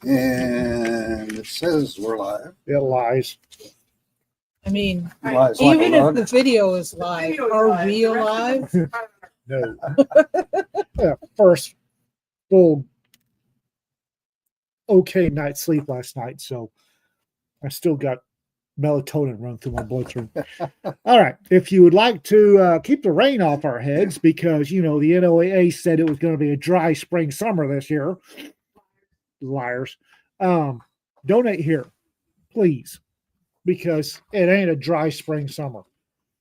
And it says we're live. It lies. I mean, Lies like even a if lug. the video is live, are we alive? No. Yeah, first full okay night's sleep last night, so I still got melatonin run through my bloodstream. All right. If you would like to keep the rain off our heads, because, you know, the NOAA said it was going to be a dry spring summer this year. Liars. Donate here, please, because it ain't a dry spring summer.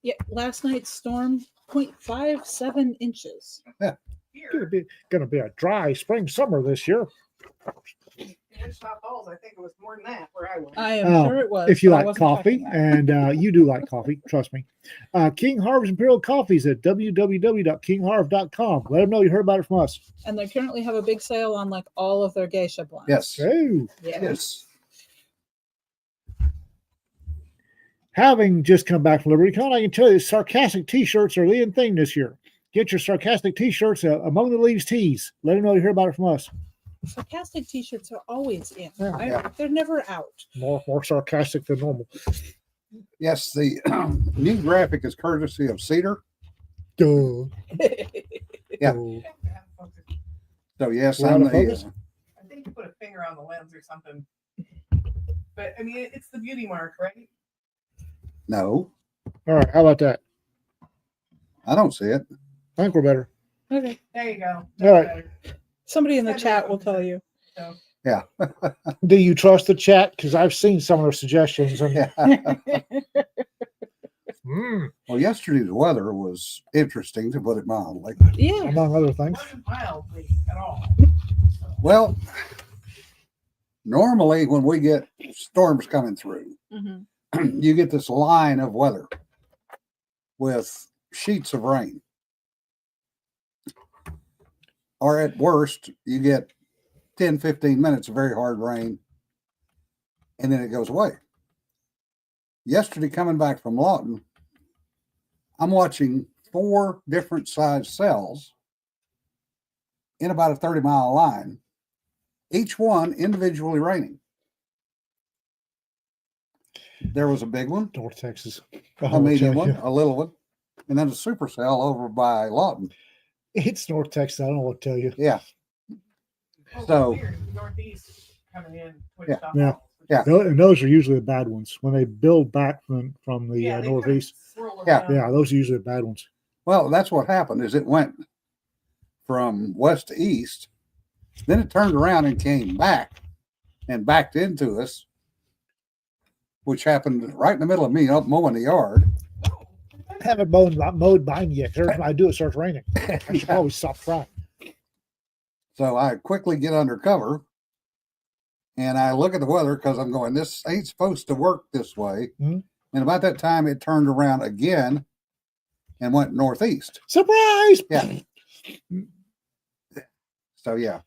Yeah, last night's storm, 0.57 inches. It's going to be a dry spring summer this year. Wichita Falls, I think it was more than that where I was. I am sure it was. If you but I like wasn't coffee, checking that. and you do like coffee, trust me, King Harv's Imperial Coffees at www.kingharv.com. Let them know you heard about it from us. And they currently have a big sale on like all of their geisha blends. Yes. Oh, Yeah. Yes. having just come back from LibertyCon, I can tell you sarcastic t-shirts are the in thing this year. Get your sarcastic t-shirts at Among the Leaves Tees. Let them know you heard about it from us. Sarcastic t-shirts are always in. Yeah. They're never out. More sarcastic than normal. Yes, the new graphic is courtesy of Cedar. Duh. Yeah. Duh. So yes, We're out I'm of focus? I think you put a finger on the lens or something. But I mean, it's the beauty mark, right? no, All right, how about that? I don't see it. I think we're better. Okay. There you go. All right. Better. Somebody in the chat will tell you. So, Yeah. Do you trust the chat? Because I've seen some of their suggestions. And, Well, yesterday's weather was interesting, to put it mildly. Yeah. among other things. wasn't mildly at all. So, Well, normally when we get storms coming through, Mhm. you get this line of weather with sheets of rain. Or at worst, you get 10, 15 minutes of very hard rain, and then it goes away. Yesterday, coming back from Lawton, I'm watching 4 different size cells in about a 30-mile line, each one individually raining. There was a big one, North Texas. a medium one, a little one, and then a supercell over by Lawton. It's North Texas. I don't know what to tell you. Yeah. oh, So- weird. Northeast coming in. Yeah. Yeah. Yeah. And those are usually the bad ones. When they build back from the Yeah, they kinda Northeast. swirl Yeah. around. Yeah, those are usually the bad ones. Well, that's what happened. Is it went from west to east, then it turned around and came back and backed into us, which happened right in the middle of me up mowing the yard. I haven't mowed mine yet. Every time I do, it starts raining. I should probably stop trying. So I quickly get under cover and I look at the weather because I'm going, this ain't supposed to work this way. Mhm. And about that time, it turned around again and went northeast. Surprise! Yeah. So, yeah.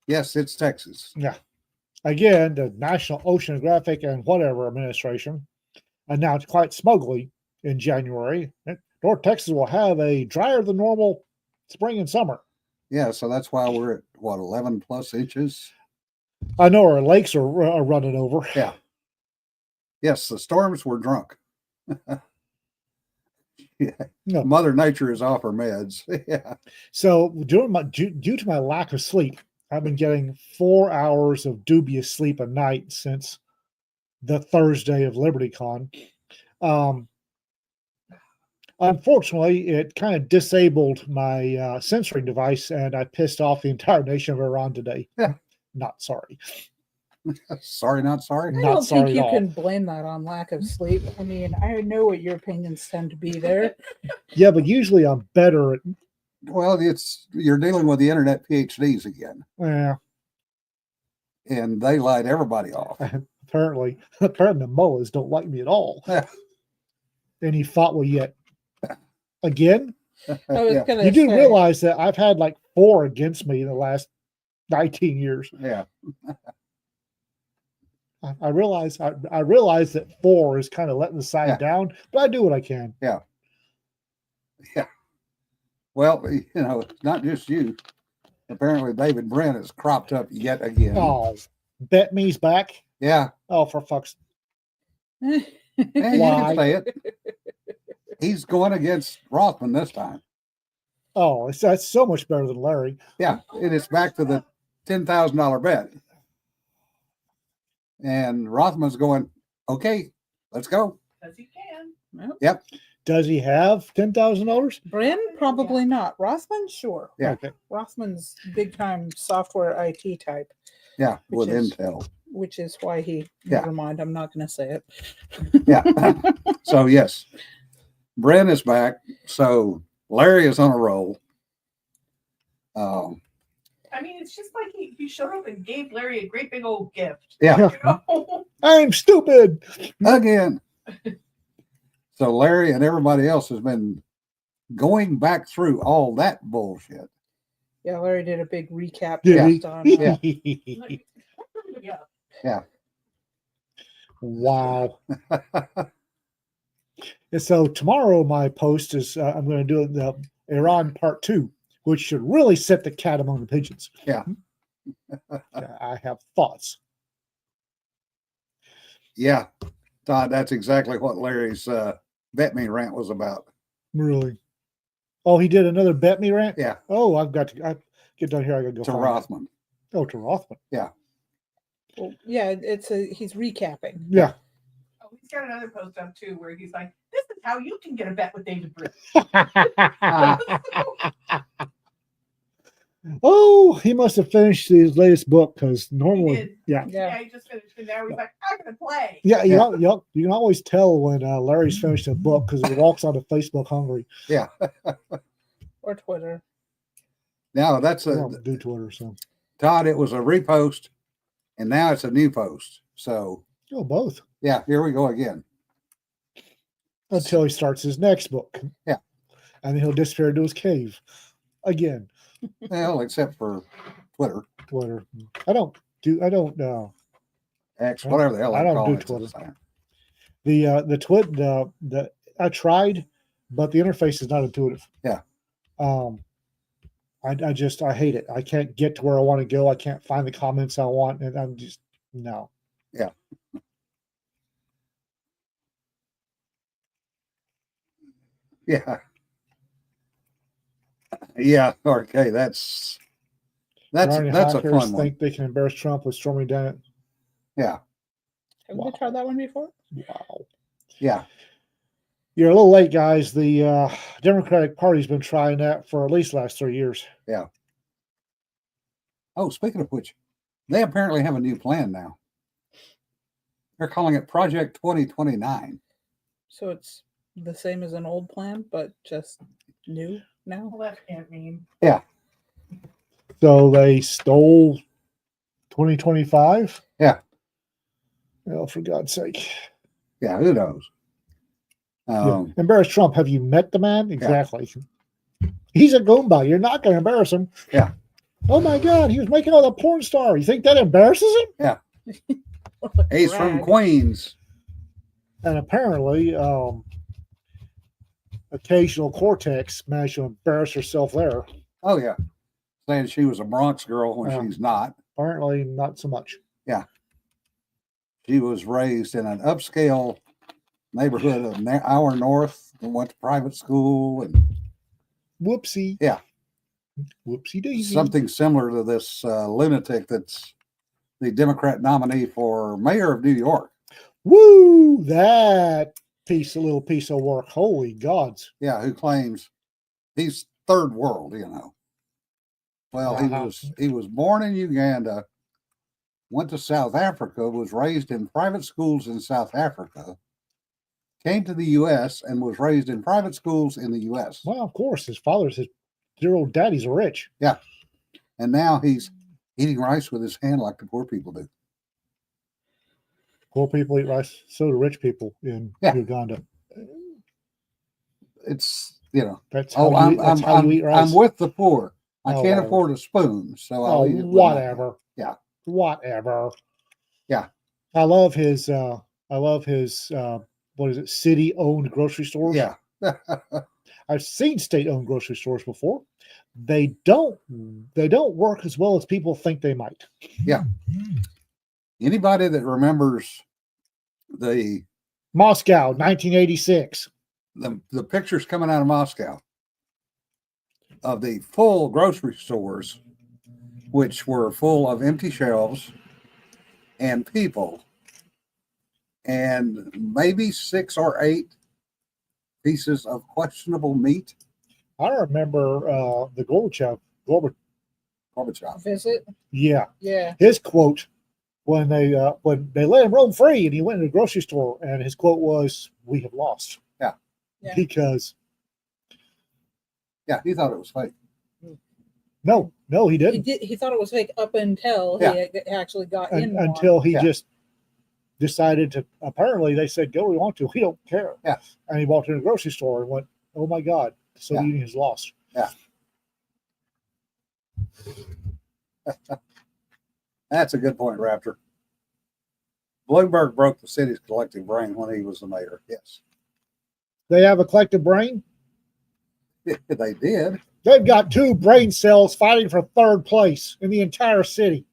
Yes, it's Texas. Again, the National Oceanographic and whatever administration announced quite smugly in January that North Texas will have a drier than normal spring and summer. Yeah, so that's why we're at, what, 11 plus inches? I know our lakes are running over. Yeah. Yes, the storms were drunk. Yeah. No. Mother Nature is off her meds. Yeah. So due to my lack of sleep, I've been getting 4 hours of dubious sleep a night since the Thursday of LibertyCon. Unfortunately, it kind of disabled my censoring device, and I pissed off the entire nation of Iran today. Yeah. Not sorry. Sorry, not sorry. I Not don't sorry think you at all. can blame that on lack of sleep. I mean, I know what your opinions tend to be there. Yeah, but usually I'm better at. Well, you're dealing with the internet PhDs again, Yeah, and they lied everybody off. apparently the mullahs don't like me at all. Yeah. And he fought with yet again. I was Yeah. gonna You do say, realize that I've had like 4 against me in the last 19 years. Yeah. I realize that 4 is kind of letting the side Yeah. down, but I do what I can. Well, it's not just you. Apparently, David Brent is cropped up yet again. Oh, bet me's back. Yeah, Oh, for fuck's. and you Why? can say it. He's going against Rothman this time. Oh, that's so much better than Larry. Yeah, and it's back to the $10,000 bet. And Rothman's going, okay, let's go. Because he can. Well, Does he have $10,000? Bryn, probably not. Rothman, sure. Yeah. Okay. Rothman's big time software IT type, Yeah, Which with is- Intel. which is why he. Yeah. Never mind. I'm not going to say it. Yeah. So, yes, Brent is back. So, Larry is on a roll. I mean, it's just like he showed up and gave Larry a great big old gift. Yeah, You know? I'm stupid. again. So, Larry and everybody else has been going back through all that bullshit. Yeah, Larry did a big recap. Did just on, he? Like, yeah. Wow. And so tomorrow my post is I'm going to do the Iran part 2, which should really set the cat among the pigeons. Yeah. I have thoughts. Yeah, Todd, that's exactly what Larry's bet me rant was about. Really. Oh, he did another bet me rant? Yeah, Oh, I get down here. I gotta go to find it. Rothman. Oh, to Rothman. well, yeah, he's recapping. Yeah. Oh, he's got another post up too where he's like, "This is how you can get a bet with David Britt." Oh, he must have finished his latest book because normally, did. yeah. Yeah. He just finished it. Now he's like, "I'm gonna play." Yeah, you Yeah. know, you can always tell when Larry's finished a book because he walks onto Facebook hungry. Yeah. Or Twitter. Now that's I a don't do Twitter, so Todd. It was a repost, and now it's a new post. So oh, both yeah, here we go again. until he starts his next book. Yeah. And then he'll disappear into his cave again. Well, except for Twitter, Twitter. I don't X, whatever the hell I they don't call do it. Twitter. The I tried, but the interface is not intuitive. Yeah. I hate it. I can't get to where I want to go. I can't find the comments I want, and I'm just no. Yeah. Yeah. Yeah. Okay. That's Iranian a hackers fun one. think they can embarrass Trump with storming down it. Yeah. Haven't Wow. they tried that one before? Wow. Yeah. You're a little late, guys. The Democratic Party's been trying that for at least the last 3 years. Oh, speaking of which, they apparently have a new plan now. They're calling it Project 2029. So it's the same as an old plan, but just new now. Well, that can't mean. So they stole 2025. Yeah. Well, for God's sake. Yeah. Who knows? Yeah. Embarrass Trump. Have you met the man? Exactly. He's a Goomba. You're not going to embarrass him. Yeah. Oh my God, he was making all the porn star. You think that embarrasses him? He's from Brag. Queens. And apparently, occasional Cortex managed to embarrass herself there. Oh yeah, saying she was a Bronx girl when Yeah. she's not. Apparently, not so much. She was raised in an upscale neighborhood of an hour north and went to private school and Whoopsie. Yeah. Whoopsie daisy. something similar to this lunatic that's the Democrat nominee for mayor of New York. Woo! That little piece of work. Holy gods. Yeah, who claims he's third world, you know. Well, Uh-huh. he was born in Uganda, went to South Africa, was raised in private schools in South Africa, came to the US and was raised in private schools in the US. Well, of course, his dear old daddy's rich. And now he's eating rice with his hand like the poor people do. Poor people eat rice. So do rich people in Yeah. Uganda. It's, you know, That's how, I'm you eat rice. I'm with the poor. I Oh, can't whatever. afford a spoon, so I'll Oh, eat it with my hand. whatever. Yeah. Whatever. Yeah. I love his what is it, city owned grocery stores? Yeah. I've seen state owned grocery stores before. they don't work as well as people think they might. Anybody that remembers the Moscow, 1986. the pictures coming out of Moscow of the full grocery stores, which were full of empty shelves and people, and maybe 6 or 8 pieces of questionable meat. I remember the Gorbachev. Gorbachev. Visit. Yeah, Yeah. his quote when they let him roam free, and he went to the grocery store, and his quote was, "We have lost." Yeah. Yeah. Because Yeah, he thought it was fake. no, he didn't. He thought it was fake up until Yeah. he actually got in one. Until he Yeah. just decided to. Apparently, they said, "Go, we want to. We don't care." Yeah. And he walked in the grocery store and went, "Oh my God, the Soviet Yeah. Union has lost." Yeah. That's a good point, Raptor. Bloomberg broke the city's collective brain when he was the mayor. Yes, They have a collective brain. they did. They've got 2 brain cells fighting for 3rd place in the entire city.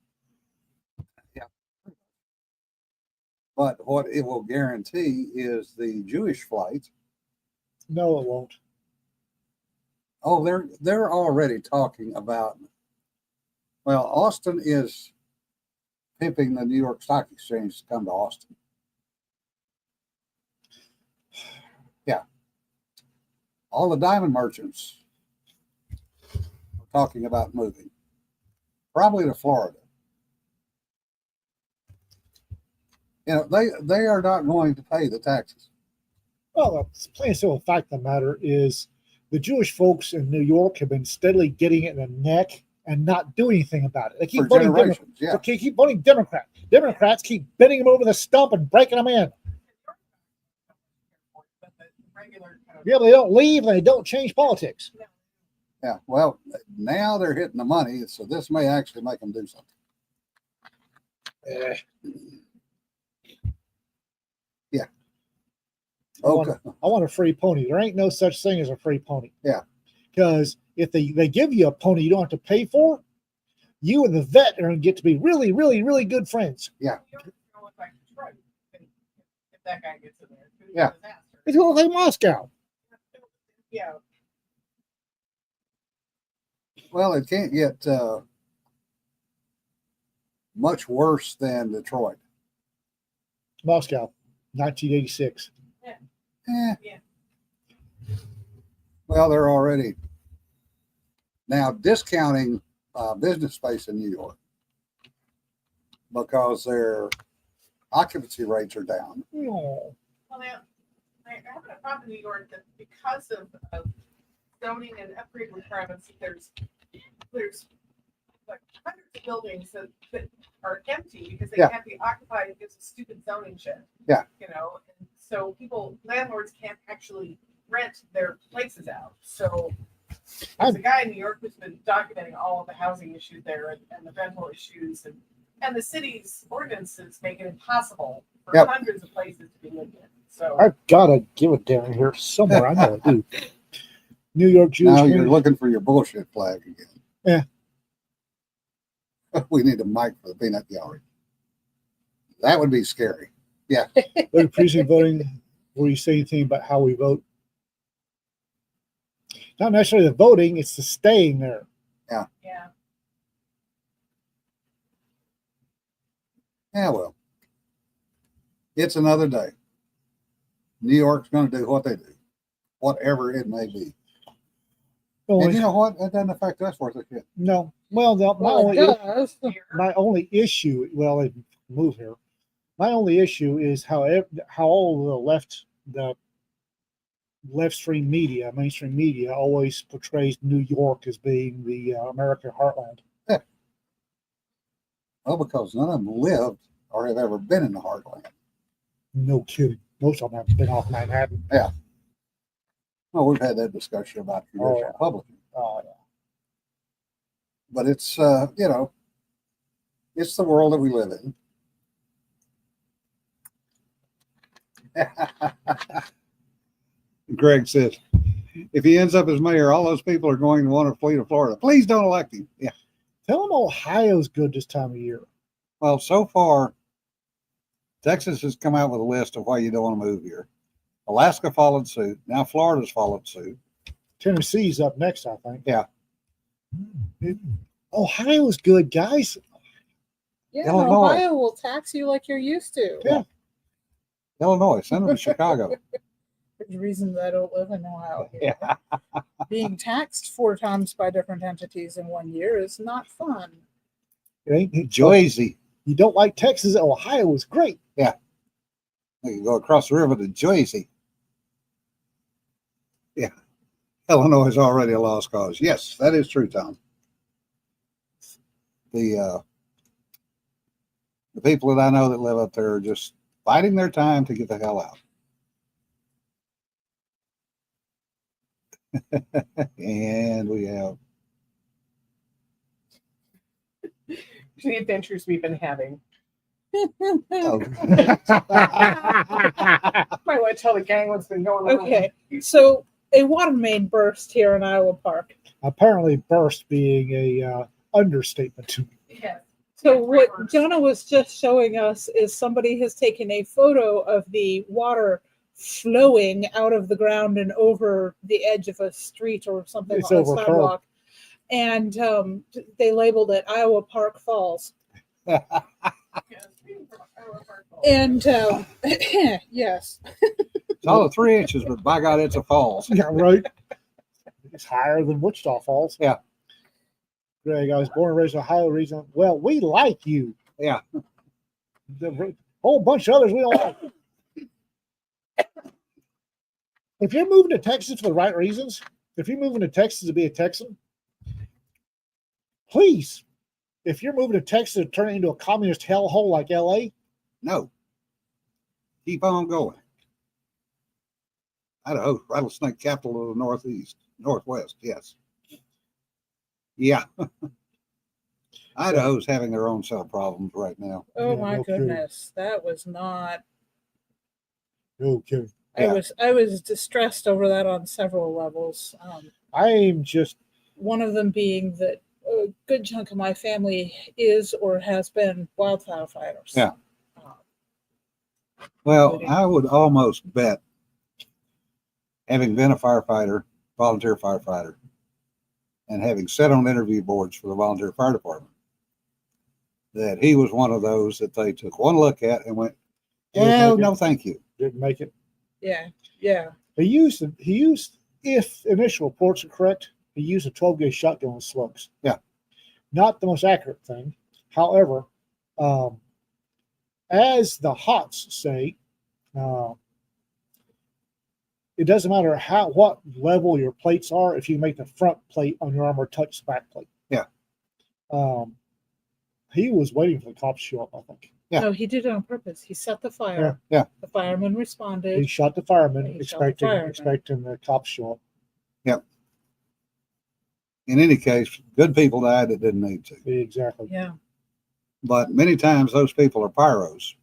But what it will guarantee is the Jewish flight. No, it won't. Oh, they're already talking about. Well, Austin is pimping the New York Stock Exchange to come to Austin. Yeah, all the diamond merchants are talking about moving, probably to Florida. You know, they are not going to pay the taxes. Well, the plain and simple fact of the matter is the Jewish folks in New York have been steadily getting it in the neck and not doing anything about it. They keep For voting generations, Democrat. They keep voting Democrat. Democrats keep bending them over the stump and breaking them in. But the regular kind of Yeah, but they don't leave and they don't change politics. Yeah. Well, now they're hitting the money, so this may actually make them do something. Eh, Yeah. I want a free pony. There ain't no such thing as a free pony. Yeah. Because if they give you a pony you don't have to pay for, you and the vet are going to get to be really, really, really good friends. Yeah. New York's gonna look like Detroit if that guy gets in there. It's gonna be Yeah. a disaster. It's going to look like Moscow. Yeah. Well, it can't get much worse than Detroit. Moscow, 1986. Eh. Yeah. Well, they're already now discounting business space in New York because their occupancy rates are down. Oh. Well, now, I have a problem in New York that because of zoning and upgrade requirements, there's like hundreds of buildings that are empty because they Yeah. can't be occupied because of stupid zoning shit. Yeah. You know, and so landlords can't actually rent their places out. So there's a guy in New York who's been documenting all of the housing issues there and the rental issues and the city's ordinances make it impossible for Yep. hundreds of places to be lived in. So I've got to give it down here somewhere. I know I do. New York Jewish Now you're community. looking for your bullshit flag again. Yeah. We need a mic for the peanut gallery. That would be scary. But precinct voting, where you say anything about how we vote? Not necessarily the voting, it's the staying there. yeah. Yeah, well, it's another day. New York's going to do what they do, whatever it may be. Only- And you know what? That doesn't affect us worth a shit. no. Well, Well, it does. my only issue, well, they move here. My only issue is how all the left-stream media, mainstream media, always portrays New York as being the American heartland. Well, because none of them lived or have ever been in the heartland. No kidding. Most of them have been off Manhattan. Well, we've had that discussion about traditional Oh, yeah. Republican. Oh, yeah. But it's, it's the world that we live in. Greg says, if he ends up as mayor, all those people are going to want to flee to Florida. Please don't elect him. Yeah. Tell them Ohio's good this time of year. Well, so far, Texas has come out with a list of why you don't want to move here. Alaska followed suit. Now Florida's followed suit. Tennessee's up next, I think. Yeah. Ohio's good, guys. Yeah, Illinois. Ohio will tax you like you're used to. Yeah. Illinois, send them to Chicago. There's reasons I don't live in Ohio. Yeah. Being taxed 4 times by different entities in 1 year is not fun. It ain't Jersey. You don't like Texas? Ohio is great. They can go across the river to Jersey. Yeah. Illinois is already a lost cause. Yes, that is true, Tom. The people that I know that live up there are just biding their time to get the hell out. And we have The adventures we've been having. oh, Might want to tell the gang what's been going on. Okay, so a water main burst here in Iowa Park. Apparently, burst being a understatement. Yes. So what Jonah was just showing us is somebody has taken a photo of the water flowing out of the ground and over the edge of a street or something It's on a over a curb. sidewalk. And they labeled it Iowa Park Falls. And yes, it's all of 3 inches, but by God, it's a falls. Yeah, right. It's higher than Wichita Falls. Yeah. Greg, I was born and raised in Ohio region. Well, we like you. Yeah. The whole bunch of others we don't like. If you're moving to Texas for the right reasons, if you're moving to Texas to be a Texan, please, if you're moving to Texas to turn it into a communist hellhole like LA, No. Keep on going. Idaho, rattlesnake capital of the Northwest. Yes. Yeah. Idaho's having their own set of problems right now. oh Yeah, my no kidding. goodness, that was not. okay. Yeah. I was distressed over that on several levels. I'm just One of them being that a good chunk of my family is or has been wildfire fighters. Yeah. Well, I would almost bet, having been a firefighter, volunteer firefighter, and having sat on interview boards for the volunteer fire department, that he was one of those that they took one look at and went, "Oh, no, thank you." didn't make it. Yeah. Yeah. He used, if initial reports are correct, he used a 12-gauge shotgun with slugs. Yeah. Not the most accurate thing. However, as the HOTS say, it doesn't matter what level your plates are if you make the front plate on your armor touch the back plate. Yeah. He was waiting for the cops to show up, I think. Yeah. No, he did it on purpose. He set the fire. Yeah. The fireman He responded. shot the fireman, He shot the fireman. expecting the cops to show up. In any case, good people died that didn't need to. Exactly. Yeah. But many times those people are pyros.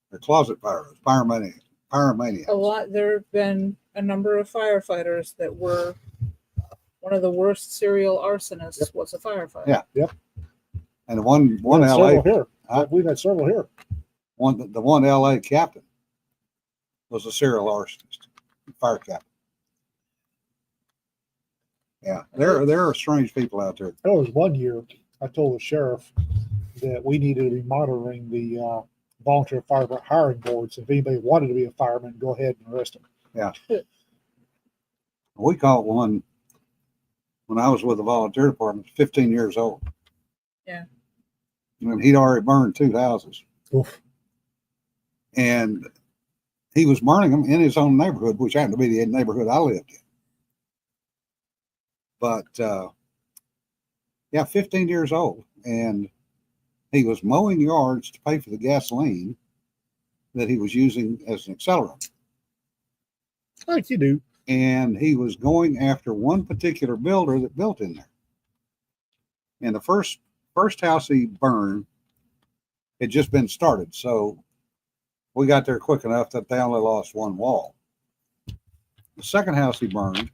They're closet pyros, pyromaniacs. A lot. There have been a number of firefighters that were one of the worst serial arsonists was a firefighter. Yeah. Yep. And one We've had LA, several here. Huh? We've had several here. the one LA captain was a serial arsonist, fire captain. Yeah, there are strange people out there. There was one year I told the sheriff that we needed to be monitoring the volunteer fire hiring boards. If anybody wanted to be a fireman, go ahead and arrest them. We caught one when I was with the volunteer department, 15 years old. Yeah. And he'd already burned 2 houses. Oof. And he was burning them in his own neighborhood, which happened to be the neighborhood I lived in. But, 15 years old. And he was mowing yards to pay for the gasoline that he was using as an accelerant. Like you do. And he was going after one particular builder that built in there. And the first house he burned had just been started. So we got there quick enough that they only lost one wall. The second house he burned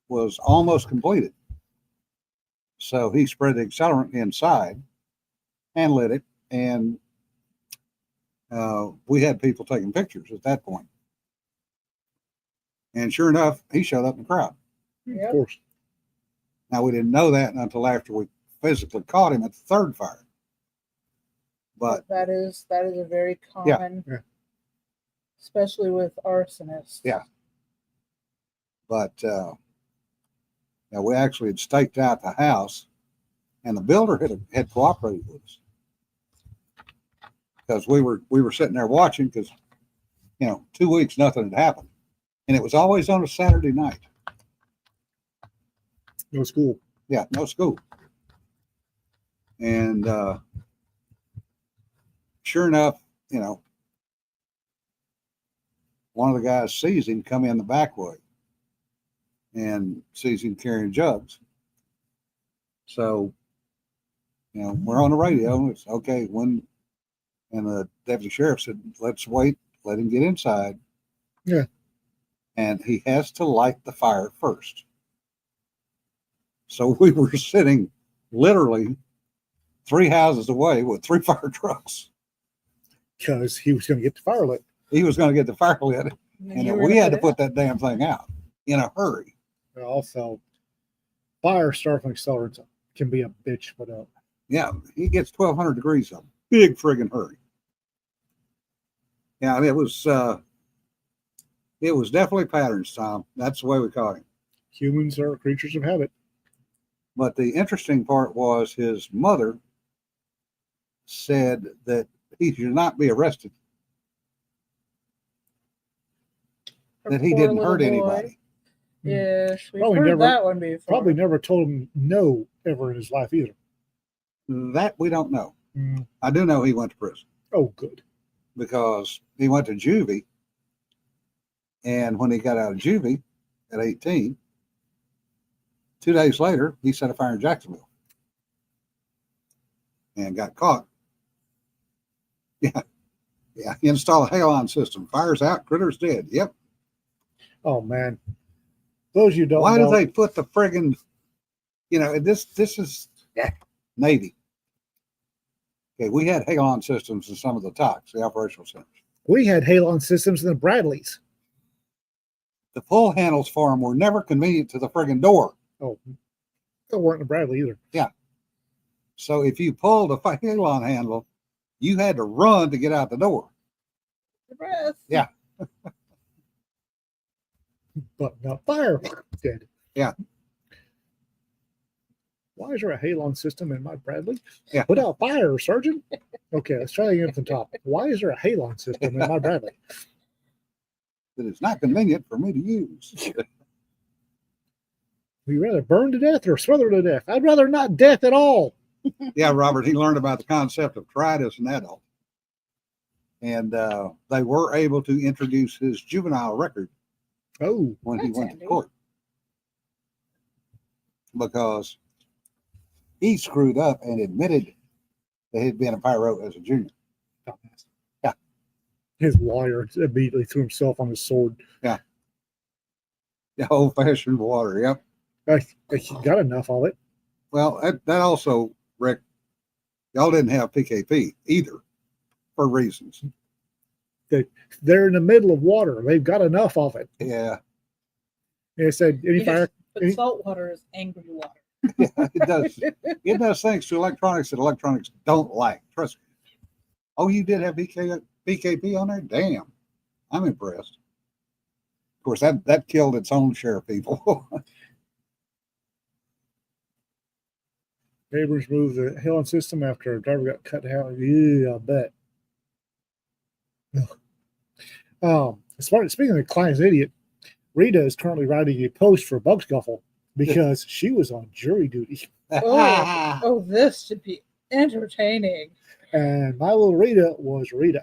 was almost completed. So he spread the accelerant inside and lit it, and we had people taking pictures at that point. And sure enough, he showed up in the crowd. Of Yep. course. Now, we didn't know that until after we physically caught him at the third fire. But that is a very common, Yeah. especially with arsonists. Yeah. But yeah, we actually had staked out the house, and the builder had cooperated with us because we were sitting there watching because 2 weeks nothing had happened, and it was always on a Saturday night. No school. Yeah, no school, and sure enough, one of the guys sees him come in the back way and sees him carrying jugs. So, we're on the radio. And it's okay and the deputy sheriff said, "Let's wait. Let him get inside." Yeah. And he has to light the fire first. So we were sitting literally 3 houses away with 3 fire trucks. Because he was going to get the fire lit. He was going to get the fire lit, and you were we gonna had to it put that damn thing out in a hurry. But also, fire starting accelerants can be a bitch, but Yeah, he gets 1,200 degrees of big friggin' hurry. Yeah, it was definitely patterns, Tom. That's the way we caught him. humans are creatures of habit. But the interesting part was his mother said that he should not be arrested, Our that he poor didn't little hurt boy. anybody. Yes, we've Probably heard never- that one before. Probably never told him no ever in his life either. That we don't know. Mm. I do know he went to prison Oh, good. because he went to juvie. And when he got out of juvie at 18, 2 days later, he set a fire in Jacksonville and got caught. Yeah. Yeah. Install a halon system. Fire's out, critter's dead. Yep. Oh, man. Those you don't Why know. do they put the friggin', this is Navy. Okay, we had halon systems in some of the TOCs, the operational centers. We had halon systems in the Bradleys. The pull handles for them were never convenient to the friggin' door. Oh, they weren't in the Bradley either. So if you pulled a halon handle, you had to run to get out the door. The breath. Yeah. But not fire. Dead. Yeah. Why is there a halon system in my Bradley? Yeah. Put out fire, Sergeant. Okay, let's try again from the top. Why is there a halon system in my Bradley? That it's not convenient for me to use. Would you rather burn to death or smother to death? I'd rather not death at all. Yeah, Robert, he learned about the concept of tried as an adult. And they were able to introduce his juvenile record Oh, when he That's went handy. to court. Because he screwed up and admitted that he'd been a pyro as a junior. dumbass. Yeah. His lawyer immediately threw himself on his sword. The old fashioned water, yep. He got enough of it. Well, that also, Rick, y'all didn't have PKP either for reasons. They're in the middle of water. They've got enough of it. Yeah, They said, any Yes, fire? But salt water is angry water. it does. It does things to electronics that electronics don't like. Trust me. Oh, you did have PKP on there? Damn. I'm impressed. Of course, that killed its own share of people. Neighbors moved the halon system after a driver got cut out. Yeah, I bet. Speaking of the client's idiot, Rita is currently writing a post for Bug Scuffle because she was on jury duty. Oh, this should be entertaining. And my little Rita was Rita.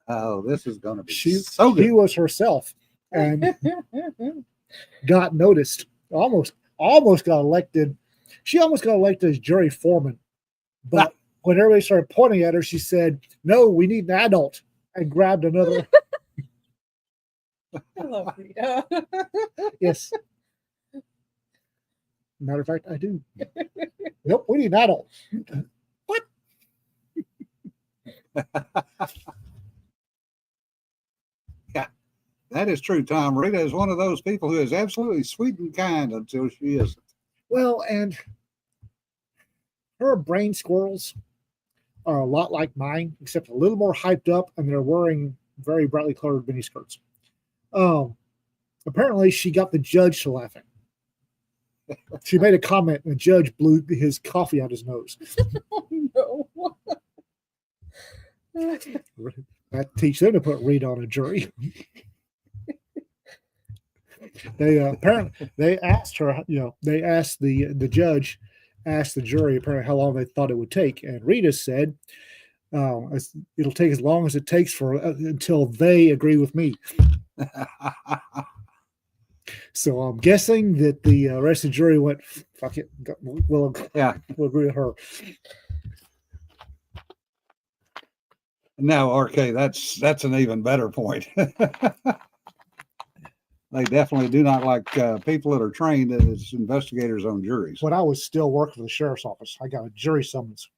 Oh, this is going to be She so good. was herself and got noticed. Almost got elected. She almost got elected as jury foreman. But when everybody started pointing at her, she said, "No, we need an adult," and grabbed another. I love Rita. Yes. Matter of fact, I do. Nope, we need adult. What? That is true, Tom. Rita is one of those people who is absolutely sweet and kind until she isn't. Well, and her brain squirrels are a lot like mine, except a little more hyped up, and they're wearing very brightly colored mini skirts. Apparently, she got the judge to laughing. She made a comment, and the judge blew his coffee out his nose. Oh, no. I teach them to put Rita on a jury. They apparently they asked her, they asked the judge, asked the jury apparently how long they thought it would take, and Rita said, "It'll take as long as it takes for until they agree with me." So I'm guessing that the rest of the jury went, "Fuck it, we'll agree with her." No, okay, that's an even better point. They definitely do not like people that are trained as investigators on juries. When I was still working for the sheriff's office, I got a jury summons.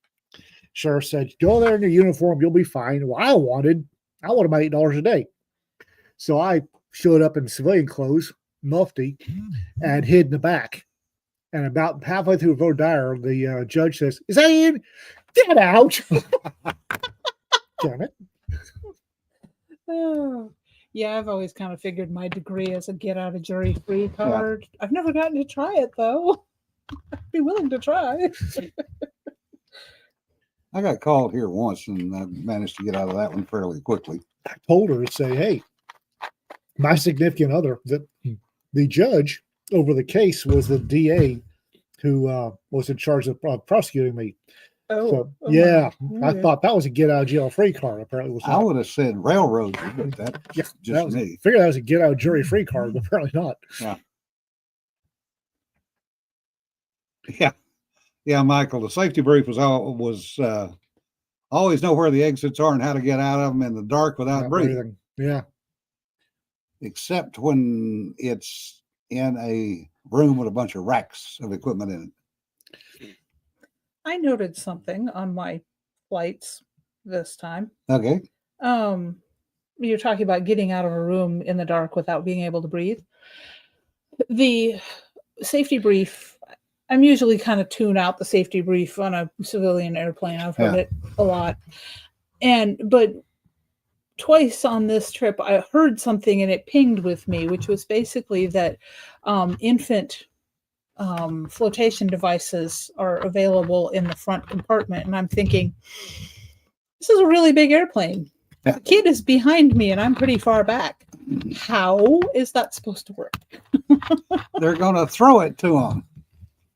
Sheriff said, "Go there in your uniform, you'll be fine." Well, I wanted my $8 a day. So I showed up in civilian clothes, mufti, and hid in the back. And about halfway through vote dire, the judge says, "Is that in? Get out!" Damn it. Oh. Yeah, I've always kind of figured my degree as a get out of jury free card. I've never gotten to try it though. I'd be willing to try. I got called here once and I managed to get out of that one fairly quickly. I told her to say, "Hey, my significant other, the judge over the case was the DA who was in charge of prosecuting me." So, yeah, I thought that was a get out of jail free card. Apparently, it was not. I would have said railroad, but that's just me. Figured that was a get out of jury free card, but apparently not. Yeah, Michael. The safety brief was always know where the exits are and how to get out of them in the dark without breathing. Yeah, except when it's in a room with a bunch of racks of equipment in it. I noted something on my flights this time. Okay. You're talking about getting out of a room in the dark without being able to breathe. The safety brief, I'm usually kind of tune out the safety brief on a civilian airplane. I've heard it a lot. But twice on this trip, I heard something and it pinged with me, which was basically that infant flotation devices are available in the front compartment. And I'm thinking, this is a really big airplane. The kid is behind me and I'm pretty far back. How is that supposed to work? They're going to throw it to them.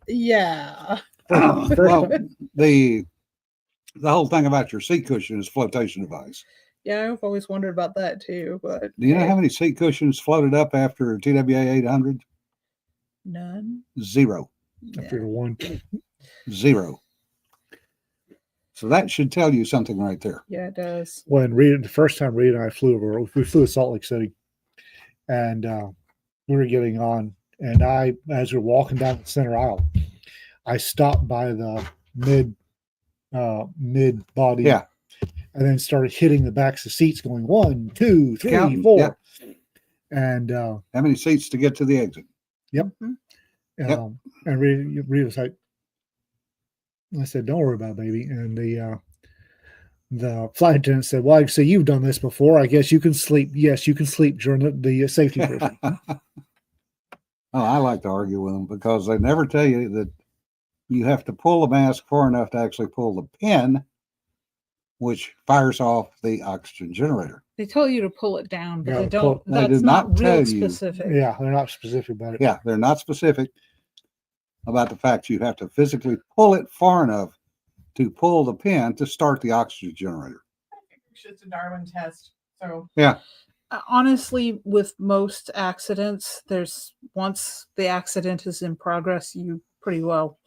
Yeah. Well, the whole thing about your seat cushion is flotation device. Yeah, I've always wondered about that too. But do you know how many seat cushions floated up after TWA 800? None. 0. After one. 0. So that should tell you something right there. Yeah, it does. When the first time Rita and I flew we flew to Salt Lake City, and we were getting on, and as we were walking down the center aisle, I stopped by the mid body, and then started hitting the backs of seats, going 1, 2, 3, Counting, 4, yeah. And how many seats to get to the exit? Yep. And Rita was like, I said, "Don't worry about it, baby." And the flight attendant said, "Well, so you've done this before. I guess you can sleep." Yes, you can sleep during the safety briefing. Oh, I like to argue with them because they never tell you that you have to pull the mask far enough to actually pull the pin, which fires off the oxygen generator. They tell you to pull it down, but Yeah, they don't. they That's do not not real tell you. specific. Yeah, they're not specific about it. Yeah, they're not specific about the fact you have to physically pull it far enough to pull the pin to start the oxygen generator. I think it's just a Darwin test. So Honestly, with most accidents, once the accident is in progress, you pretty well.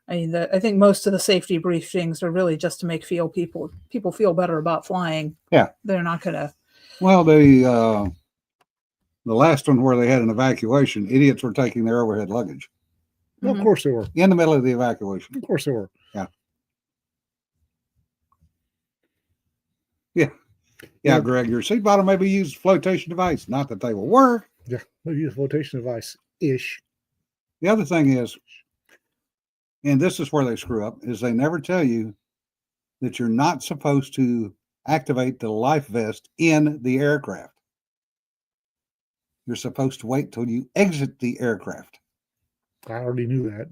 I mean, I think most of the safety briefings are really just to make people feel better about flying. Yeah, they're not gonna. Well, the last one where they had an evacuation, idiots were taking their overhead luggage. Of Mhm. course they were. in the middle of the evacuation. Of course they were. Yeah, Yeah. Greg, your seat bottom may be used flotation device. Not that they will work. Yeah, they use flotation device ish. The other thing is, and this is where they screw up, is they never tell you that you're not supposed to activate the life vest in the aircraft. You're supposed to wait till you exit the aircraft. I already knew that.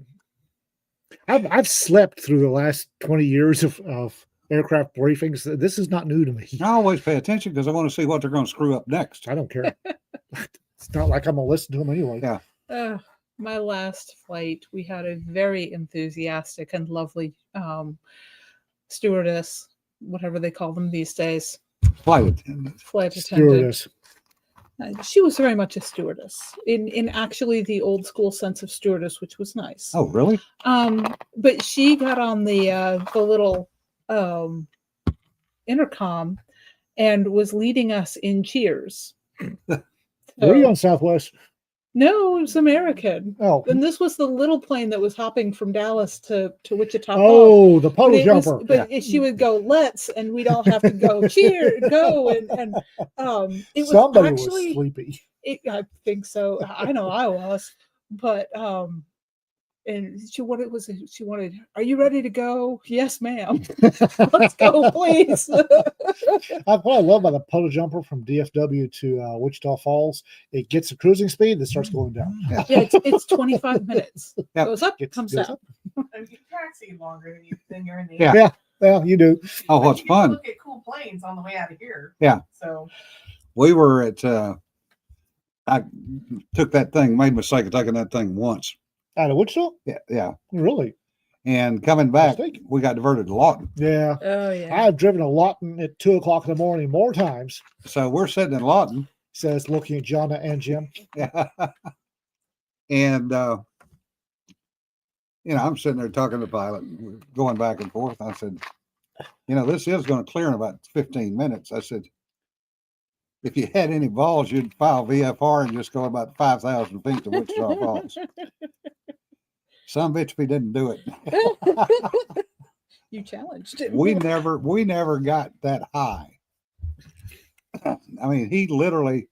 I've slept through the last 20 years of aircraft briefings. This is not new to me. I always pay attention because I want to see what they're going to screw up next. I don't care. It's not like I'm gonna listen to them anyway. Yeah. My last flight, we had a very enthusiastic and lovely stewardess, whatever they call them these days, Flight attendant. flight attendant. Stewardess. She was very much a stewardess in actually the old school sense of stewardess, which was nice. Oh, really? But she got on the little intercom and was leading us in cheers. Were you So- on Southwest? No, it was American. Oh, And this was the little plane that was hopping from Dallas to Wichita Falls. oh, the polo But it was- jumper. but she would go, let's, and we'd all have to go, cheer, go. And it was Somebody actually, was sleepy. I think so. I know I was, but, and she wanted, are you ready to go? Yes, ma'am. Let's go, please. What I love about the polo jumper from DFW to Wichita Falls, it gets a cruising speed that starts going down. Yeah, it's 25 minutes. Yep. Goes up, Gets- comes goes down. up. And you taxi longer than you're in the Yeah. air. Well, you do. Oh, But what's you can fun? Look at cool planes on the way out of here. Yeah. So We were at, I took that thing, made a mistake of taking that thing once. Out of Wichita? Yeah. Really? And coming back, Mistake. we got diverted to Lawton. Yeah. Oh, yeah. I've driven a Lawton at 2:00 in the morning more times. So we're sitting in Lawton. Says looking at Jonna and Jim. And, I'm sitting there talking to the pilot, and we're going back and forth. I said, this is going to clear in about 15 minutes. I said, if you had any balls, you'd file VFR and just go about 5,000 feet to Wichita Falls. Some bitch, we didn't do it. You challenged him. we never got that high. I mean, he literally,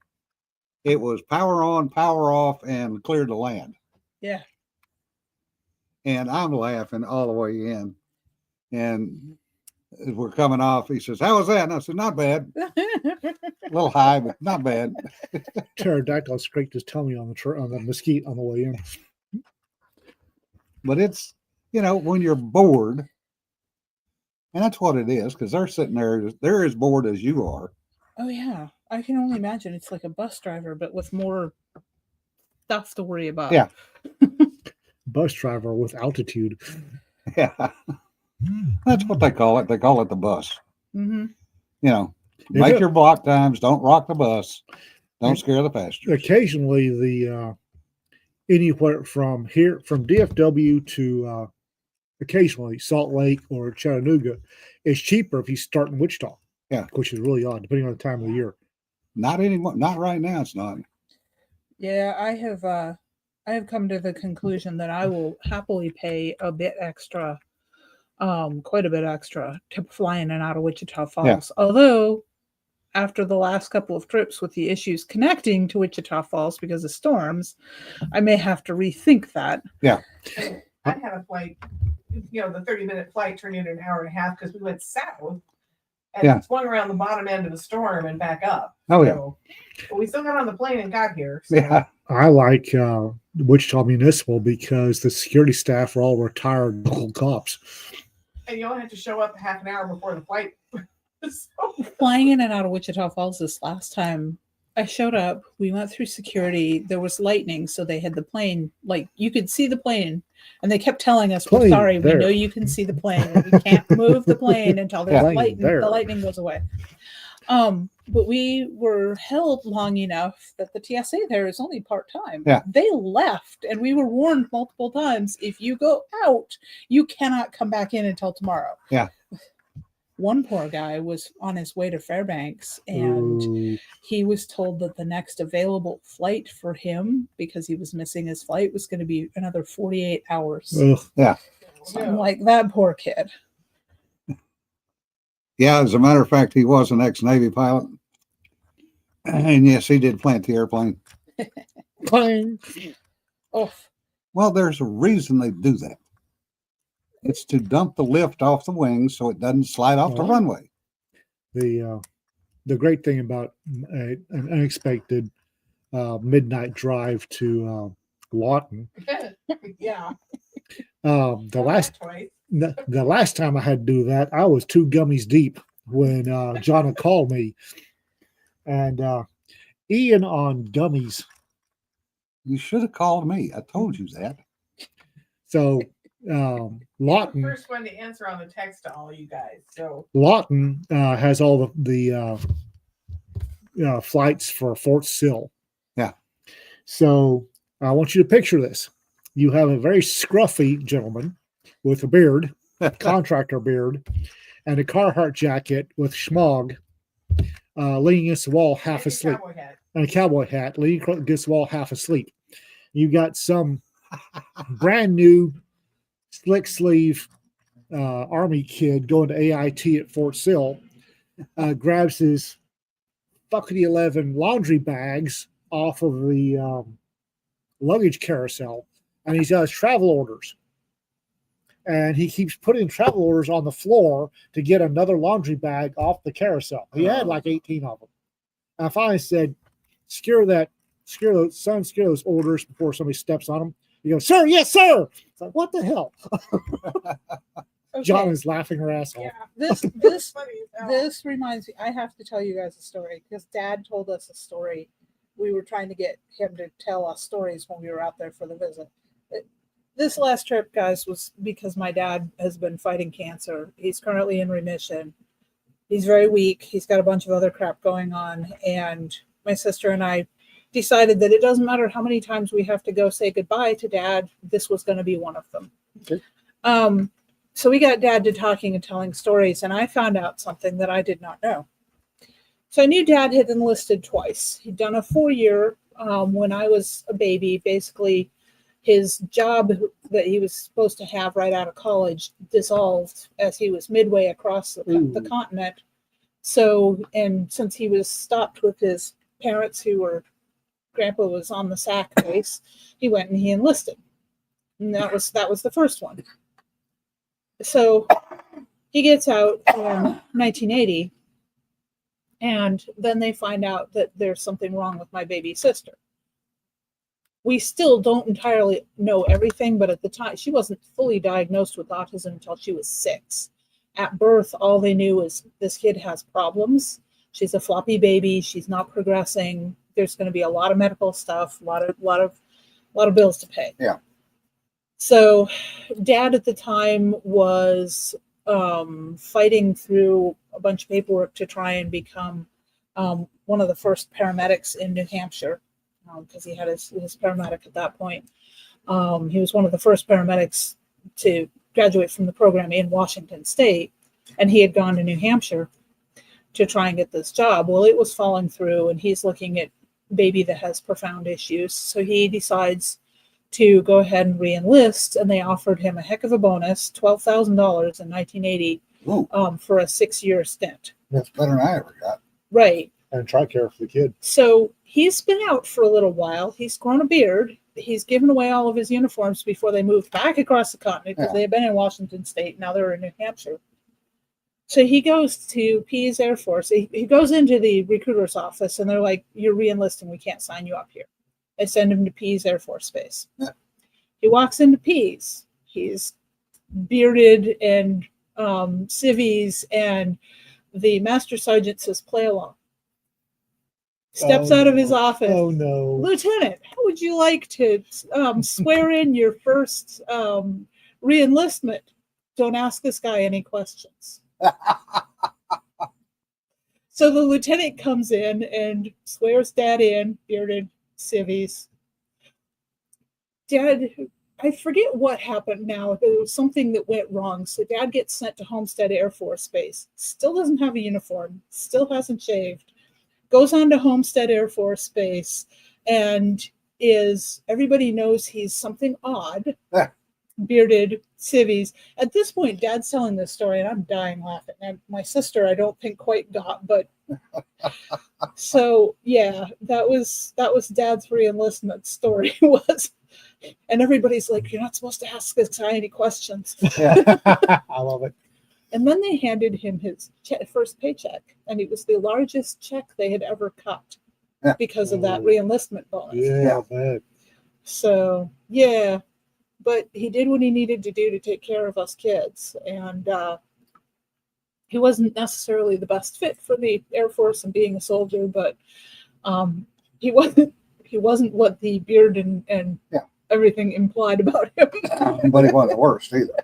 it was power on, power off, and cleared the land. Yeah. And I'm laughing all the way in. And as we're coming off, he says, "How was that?" And I said, "Not bad. A little high, but not bad." Pterodactyl scraped his tummy on the mesquite on the way in. But it's, when you're bored, and that's what it is, because they're sitting there, they're as bored as you are. Oh, yeah. I can only imagine it's like a bus driver, but with more stuff to worry about. Yeah. Bus driver with altitude. Yeah. That's what they call it. They call it the bus. Mm-hmm. Make it- your block times. Don't rock the bus. Don't scare the passengers. Occasionally, the anywhere from DFW to occasionally Salt Lake or Chattanooga is cheaper if you start in Wichita. Yeah. Which is really odd, depending on the time of the year. Not anymore. Not right now. It's not. Yeah, I have come to the conclusion that I will happily pay a bit extra, quite a bit extra, to fly in and out of Wichita Falls. Although, after the last couple of trips with the issues connecting to Wichita Falls because of storms, I may have to rethink that. and I had a flight, the 30-minute flight turned into an hour and a half because we went south and Yeah. swung around the bottom end of the storm and back up. Oh, yeah. So, but we still got on the plane and got here. So. Yeah. I like Wichita Municipal because the security staff are all retired local cops. And you only have to show up half an hour before the flight. So, Flying in and out of Wichita Falls this last time, I showed up, we went through security, there was lightning, so they had the plane, like you could see the plane, and they kept telling us, "We're Plane sorry, there. we know you can see the plane, and we can't move the plane until there's Plane lightning, there. the lightning goes away." But we were held long enough that the TSA there is only part-time. Yeah. They left, and we were warned multiple times, if you go out, you cannot come back in until tomorrow. Yeah. One poor guy was on his way to Fairbanks, and Ooh. he was told that the next available flight for him, because he was missing his flight, was going to be another 48 hours. Ugh. So I'm like, that poor kid. Yeah, as a matter of fact, he was an ex-Navy pilot. And yes, he did plant the airplane. Clang. Oh, Well, there's a reason they do that. It's to dump the lift off the wings so it doesn't slide off the Oh. runway. The great thing about an unexpected midnight drive to Lawton. Yeah. The Twice. last time I had to do that, I was 2 gummies deep when John had called me, and Ian on gummies. You should have called me. I told you that. So I'm the Lawton first one to answer on the text to all you guys. So Lawton has all the flights for Fort Sill. Yeah. So I want you to picture this. You have a very scruffy gentleman with a beard, contractor beard, and a Carhartt jacket with schmog, leaning against the wall half and a asleep, cowboy hat. and a cowboy hat, leaning against the wall half asleep. You got some brand new slick sleeve Army kid going to AIT at Fort Sill, grabs his fuckity 11 laundry bags off of the luggage carousel, and he's got his travel orders. And he keeps putting travel orders on the floor to get another laundry bag off the carousel. He had like 18 of them. And I finally said, secure those orders before somebody steps on them. He goes, sir, yes, sir. It's like, what the hell? okay. John is laughing her ass off. Yeah. This Funny as hell. this reminds me. I have to tell you guys a story because Dad told us a story. We were trying to get him to tell us stories when we were out there for the visit. This last trip, guys, was because my dad has been fighting cancer. He's currently in remission. He's very weak. He's got a bunch of other crap going on. And my sister and I decided that it doesn't matter how many times we have to go say goodbye to Dad. This was going to be one of them. Okay. So we got Dad to talking and telling stories. And I found out something that I did not know. So I knew Dad had enlisted twice. He'd done a 4-year when I was a baby. Basically, his job that he was supposed to have right out of college dissolved as he was midway across the continent. So, and since he was stopped with his parents Grandpa was on the SAC base, he went and he enlisted. And that was the first one. So he gets out in 1980, and then they find out that there's something wrong with my baby sister. We still don't entirely know everything, but at the time, she wasn't fully diagnosed with autism until she was 6. At birth, all they knew is this kid has problems. She's a floppy baby. She's not progressing. There's going to be a lot of medical stuff, a lot of bills to pay. Yeah. So, Dad at the time was fighting through a bunch of paperwork to try and become one of the first paramedics in New Hampshire. Because he had his paramedic at that point. He was one of the first paramedics to graduate from the program in Washington State, and he had gone to New Hampshire to try and get this job. Well, it was falling through, and he's looking at baby that has profound issues. So he decides to go ahead and re-enlist, and they offered him a heck of a bonus, $12,000 in 1980 for a 6-year stint. That's better than I ever got. Right. And TRICARE for the kid. So he's been out for a little while. He's grown a beard. He's given away all of his uniforms before they moved back across the continent because they had been in Washington State. Now they're in New Hampshire. So he goes to Pease Air Force. He goes into the recruiter's office, and they're like, you're re-enlisting. We can't sign you up here. They send him to Pease Air Force Base. Yeah. He walks into Pease. He's bearded and civvies, and the master sergeant says, play along. Steps out of his office. Oh no, Lieutenant, how would you like to swear in your first re-enlistment? Don't ask this guy any questions. So the lieutenant comes in and swears Dad in, bearded, civvies. Dad I forget what happened now. There was something that went wrong. So Dad gets sent to Homestead Air Force Base. Still doesn't have a uniform. Still hasn't shaved. Goes on to Homestead Air Force Base, and everybody knows he's something odd. Yeah. Bearded civvies. At this point, Dad's telling this story, and I'm dying laughing. And my sister, I don't think quite got, but so yeah, that was Dad's re-enlistment story was, and everybody's like, "You're not supposed to ask this guy any questions." Yeah. I love it. And then they handed him his first paycheck, and it was the largest check they had ever cut Yeah. because of that Oh. re-enlistment bonus. Yeah, man. So yeah, but he did what he needed to do to take care of us kids, and he wasn't necessarily the best fit for the Air Force and being a soldier, but he wasn't what the beard and Yeah. everything implied about him. But he wasn't the worst either.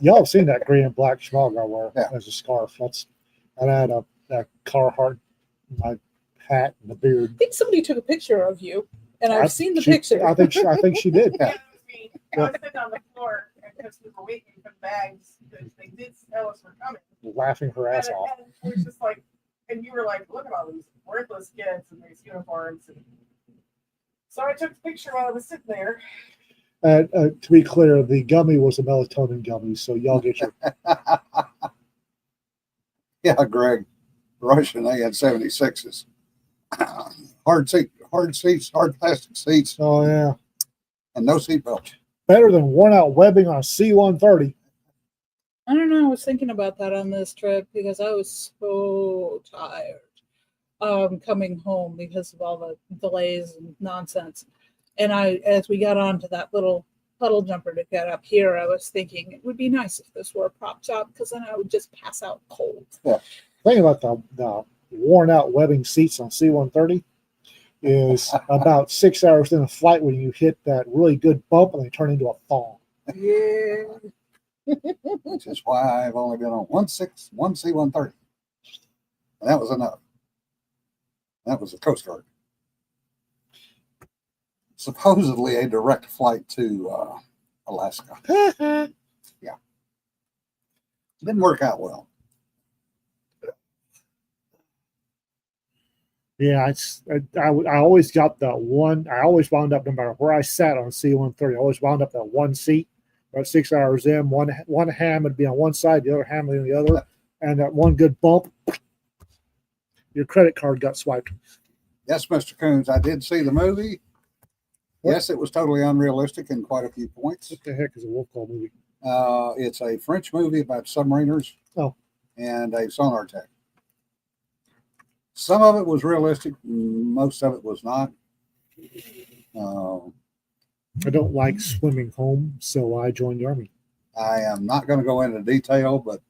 Y'all have seen that green and black schmog I wear Yeah. as a scarf. And I had a Carhartt, my hat and the beard. I think somebody took a picture of you, and I've seen the picture. I think she did. Yeah, it was me. I was sitting on the floor because we were waiting for the bags because they did tell us we're coming. Laughing her ass And off. it was just like, and you were like, look at all these worthless kids in these uniforms. And so I took the picture while I was sitting there. To be clear, the gummy was a melatonin gummy, so y'all get your. Yeah, Greg, Russian, they had 76s. Hard seats, hard plastic seats, Oh yeah, and no seatbelt. better than worn out webbing on a C-130. I don't know. I was thinking about that on this trip because I was so tired coming home because of all the delays and nonsense. And as we got onto that little puddle jumper to get up here, I was thinking it would be nice if this were a prop job because then I would just pass out cold. Thing about the worn out webbing seats on C-130 is about 6 hours in a flight when you hit that really good bump and they turn into a thong. Yeah. Which is why I've only been on one C-130. And that was enough. That was the Coast Guard. Supposedly a direct flight to Alaska. Didn't work out well. Yeah, I always got that one. I always wound up, no matter where I sat on C-130, I always wound up that one seat. About 6 hours in, one ham would be on one side, the other ham would be on the other, and that one good bump, your credit card got swiped. Yes, Mr. Coons, I did see the movie. What? Yes, it was totally unrealistic in quite a few points. What the heck is a wolf call movie? It's a French movie about submariners and a sonar tech. Some of it was realistic, most of it was not. I don't like swimming home, so I joined the Army. I am not going to go into detail, but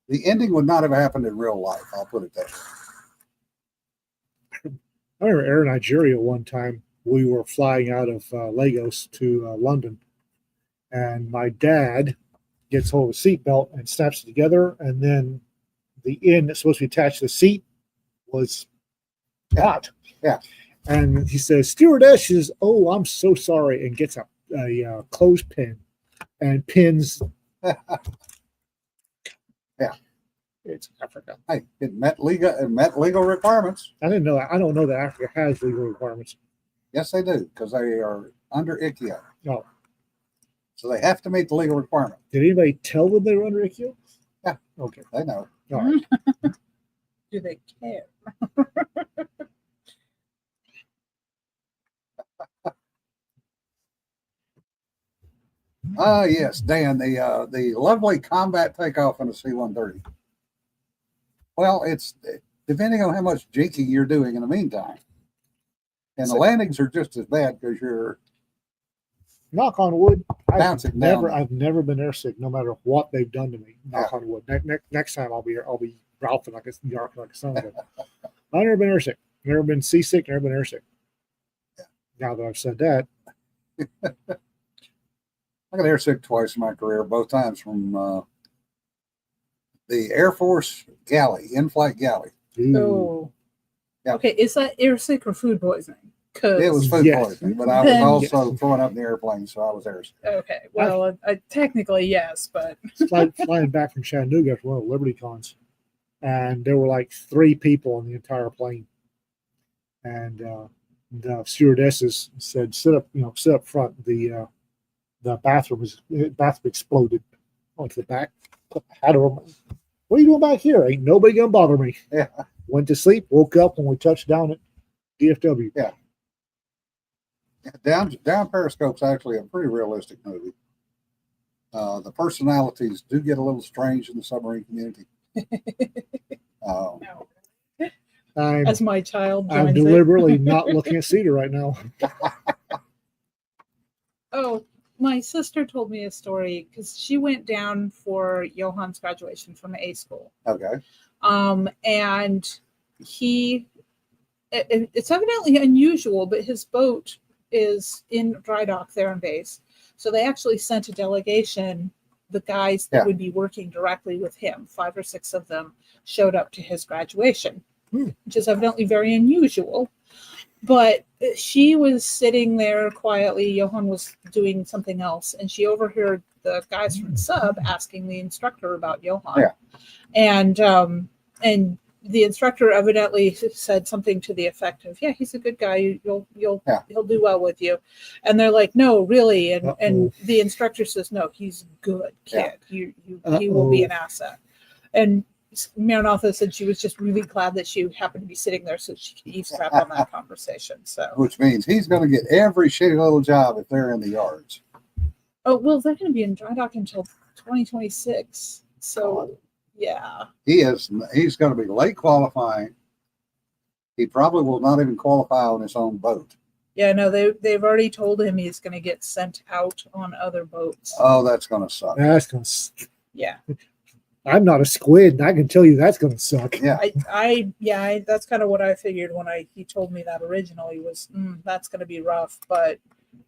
the ending would not have happened in real life. I'll put it that way. I remember Air Nigeria one time. We were flying out of Lagos to London, and my dad gets hold of a seatbelt and snaps it together, and then the end that's supposed to be attached to the seat was not. Yeah. And he says, "Stewardess," she says, "Oh, I'm so sorry," and gets a clothespin and pins. Yeah. It's Africa. Hey, it met legal requirements. I didn't know that. I don't know that Africa has legal requirements. Yes, they do, because they are under ICAO. Oh. So they have to meet the legal requirement. Did anybody tell them they were under ICAO? Yeah. Okay. They know. All right. Do they care? Yes, Dan, the lovely combat takeoff in a C-130. Well, it's depending on how much jinking you're doing in the meantime. And the landings are just as bad because you're Knock on wood. bouncing down. I've never been airsick, no matter what they've done to me. Knock on wood. Next time I'll be ralphing like a son of a. I've never been airsick. Never been seasick. Never been airsick. Yeah. Now that I've said that, I got airsick twice in my career, both times from the Air Force galley, in-flight galley. ooh, Oh. Yeah. Okay, is that airsick or food poisoning? It was food Yes. poisoning, but I was Then- also throwing up in the airplane, so I was there. Okay. Well, technically yes, but flying back from Chattanooga for one of the Liberty Cons, and there were like 3 people on the entire plane, and the stewardesses said, "Sit up front." The bathroom exploded onto the back. How do what are you doing back here? Ain't nobody gonna bother me. Yeah. Went to sleep. Woke up when we touched down at DFW. Yeah. Down Periscope's actually a pretty realistic movie. The personalities do get a little strange in the submarine community. No. I'm, as my child I'm joins it. deliberately not looking at Cedar right now. Oh, my sister told me a story because she went down for Johan's graduation from A school. Okay. And it's evidently unusual, but his boat is in dry dock there in base. So they actually sent a delegation, the guys that Yeah. would be working directly with him, 5 or 6 of them showed up to his graduation, which is evidently very unusual. But she was sitting there quietly. Johan was doing something else, and she overheard the guys from sub asking the instructor about Johan. Yeah. And the instructor evidently said something to the effect of, "Yeah, he's a good guy. He'll do well with you." And they're like, "No, really." And the instructor says, "No, he's a good kid. He will be an asset." And Maranatha said she was just really glad that she happened to be sitting there so she could eavesdrop on that conversation. So, Which means he's going to get every shitty little job if they're in the yards. oh well, they're going to be in dry dock until 2026. So, yeah, He's going to be late qualifying. He probably will not even qualify on his own boat. yeah. No, they've already told him he's going to get sent out on other boats. Oh, that's going to suck. That's gonna. Yeah, I'm not a squid, and I can tell you that's gonna suck. Yeah. I that's kind of what I figured when he told me that originally was that's going to be rough, but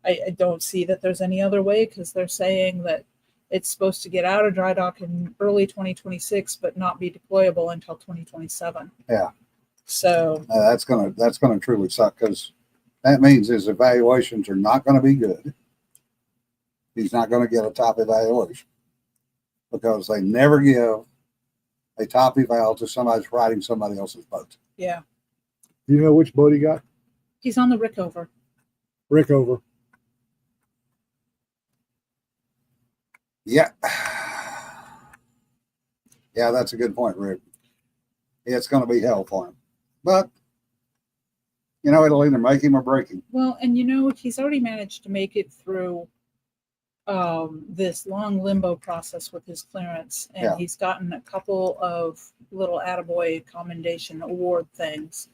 I don't see that there's any other way because they're saying that it's supposed to get out of dry dock in early 2026, but not be deployable until 2027. Yeah. So That's gonna truly suck because that means his evaluations are not going to be good. He's not going to get a top evaluation because they never give a top eval to somebody that's riding somebody else's boat. yeah, Do you know which boat he got? he's on the Rickover. Rickover. Yeah. Yeah, that's a good point, Rick. It's going to be hell for him. But, it'll either make him or break him. Well, and he's already managed to make it through this long limbo process with his clearance, and Yeah. he's gotten a couple of little attaboy commendation award things.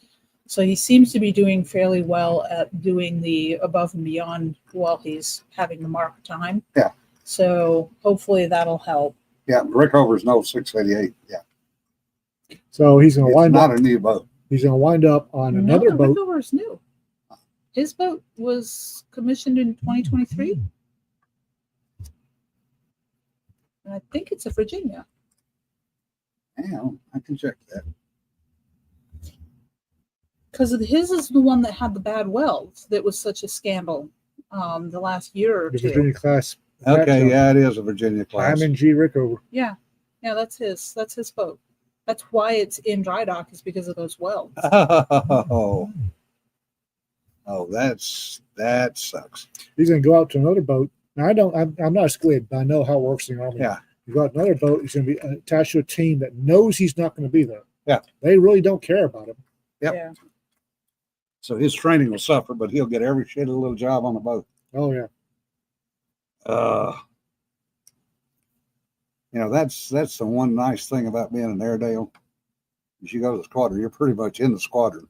So he seems to be doing fairly well at doing the above and beyond while he's having the mark time. Yeah. So hopefully that'll help. Yeah, Rickover's no 688. Yeah. So he's gonna It's wind not up. a new boat. He's gonna wind up on another No, boat. Rickover's new. His boat was commissioned in 2023. And I think it's a Virginia. Yeah, I can check that. Because his is the one that had the bad welds that was such a scandal the last year or The two. Virginia class. Okay, yeah, it is a Virginia class. Diamond G Rickover. Yeah, that's his boat. That's why it's in dry dock is because of those welds. Oh, that sucks. He's gonna go out to another boat. Now I'm not a squid, but I know how it works in the Army. Yeah. You go out to another boat, he's gonna be attached to a team that knows he's not gonna be there. Yeah. They really don't care about him. Yep. Yeah. So his training will suffer, but he'll get every shitty little job on the boat. Oh yeah. That's the one nice thing about being an Airedale. As you go to the squadron, you're pretty much in the squadron,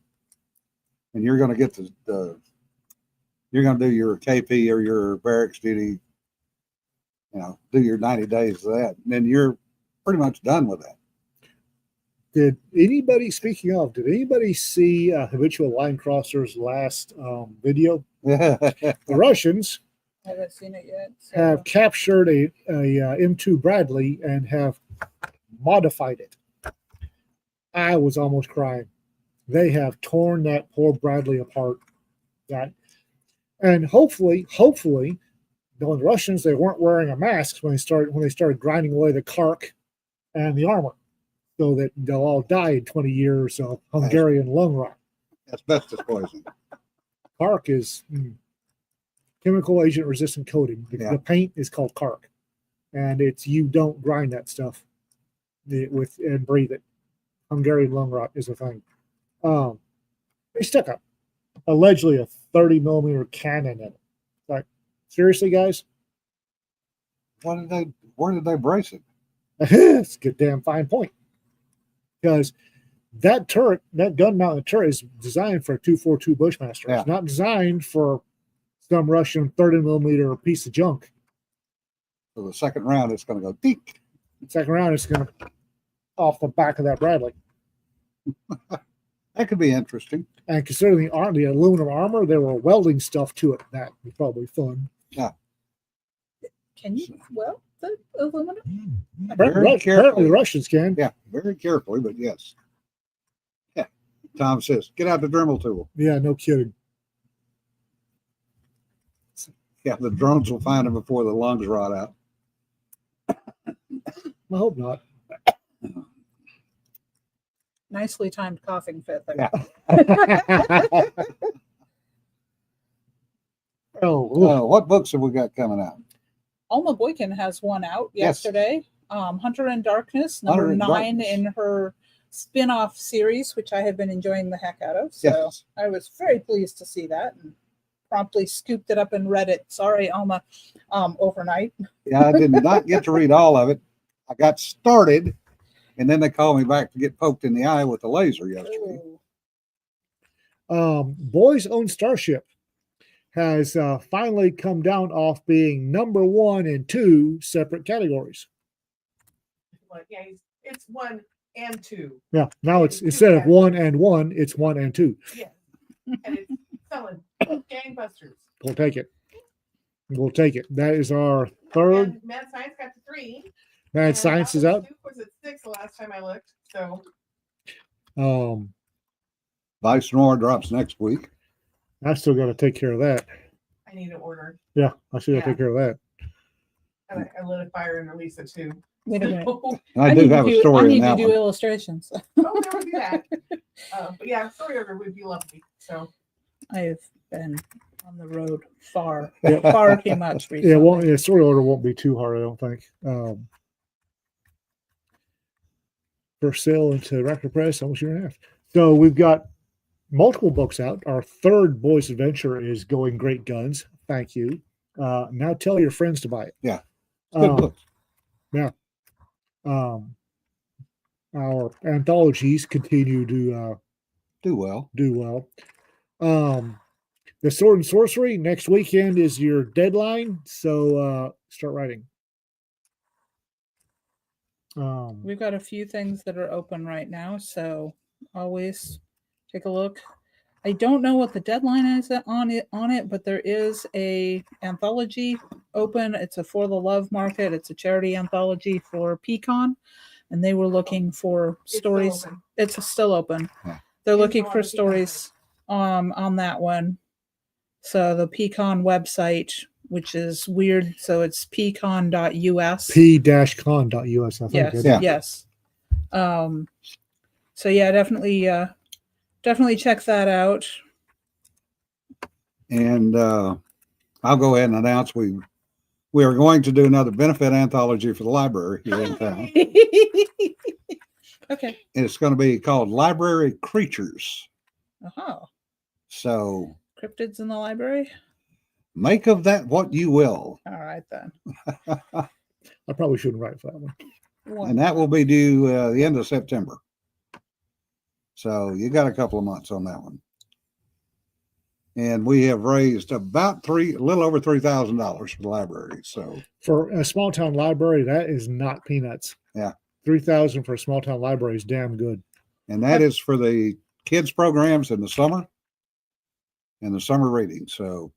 and you're going to get you're going to do your KP or your barracks duty. Do your 90 days of that, and then you're pretty much done with that. Did anybody see Habitual Line Crosser's last video? The Russians I haven't seen it yet. So. have captured a M2 Bradley and have modified it. I was almost crying. They have torn that poor Bradley apart. Right. And hopefully, knowing the Russians, they weren't wearing a mask when they started grinding away the kark and the armor, so that they'll all die in 20 years of Hungarian lung rot. Asbestos poison. Kark is chemical agent resistant coating. The paint is called kark, and you don't grind that stuff and breathe it. Hungarian lung rot is a thing. They stuck allegedly a 30 millimeter cannon in it. Like, seriously, guys? Where did they brace it? It's a good damn fine point. Because that turret, that gun mounted turret, is designed for a 242 Bushmaster. Yeah. It's not designed for some Russian 30 millimeter piece of junk. So the second round, it's going to go deep. Second round, it's going to off the back of that Bradley. That could be interesting. And considering the aluminum armor, there were welding stuff to it. That was probably fun. Yeah. Can you weld the aluminum? Apparently the Russians can. Yeah, very carefully, but yes. Yeah. Tom says, get out the Dremel tool. Yeah, no kidding. Yeah, the drones will find them before the lungs rot out. I hope not. Nicely timed coughing fit there. Yeah. Oh, What books have we got coming out? Alma Boykin has one out Yes. yesterday. Hunter in Darkness, Hunter number in 9 Darkness. in her spin-off series, which I have been enjoying the heck out of. So Yes. I was very pleased to see that and promptly scooped it up and read it. Sorry, Alma, overnight. Yeah, I did not get to read all of it. I got started, and then they called me back to get poked in the eye with a laser yesterday. Ooh. Boys Own Starship has finally come down off being number 1 in 2 separate categories. Like, yeah, it's 1 and 2. Yeah, now it's Two instead of categories. 1 and 1, it's 1 and 2. Yeah. And it's selling gangbusters. We'll take it. We'll take it. That is our third. And Mad Science got to 3. Mad and Science is Outlaws out. 2 was at 6 the last time I looked. So Vice Noir drops next week. I still got to take care of that. I need to order. Yeah, I still got to Yeah. take care of that. And I lit a fire and release it too. Wait a minute. Oh, I do need to have a I story in need that to do one. illustrations. there would be that. But yeah, story order would be lovely. So I've been on the road far Yeah. too much Yeah, recently. well, yeah, story order won't be too hard, I don't think. For sale into Record Press, almost a year and a half. So we've got multiple books out. Our third Boys Adventure is Going Great Guns. Thank you. Now tell your friends to buy it. Yeah. Good books. Our anthologies continue to Do well. do well. The Sword and Sorcery next weekend is your deadline, so start writing. We've got a few things that are open right now, so always take a look. I don't know what the deadline is on it, but there is a anthology open. It's a For the Love Market. It's a charity anthology for Pecan, and they were looking for it's still stories. open. It's still open. Yeah. They're Info looking on for the Pecan stories on that one. So the Pecan website, which is weird, so it's pecan.us. p-con.us, I think. Yes, isn't it? Yeah. yes. So yeah, definitely check that out. And I'll go ahead and announce we are going to do another benefit anthology for the library here in town. Okay. And it's going to be called Library Creatures. Oh, So cryptids in the library. make of that what you will. All right then. I probably shouldn't write for that one. And that will be due the end of September. So you got a couple of months on that one. And we have raised about a little over $3,000 for the library. So For a small town library, that is not peanuts. Yeah. 3,000 for a small town library is damn good. and that is for the kids programs in the summer and the summer reading. So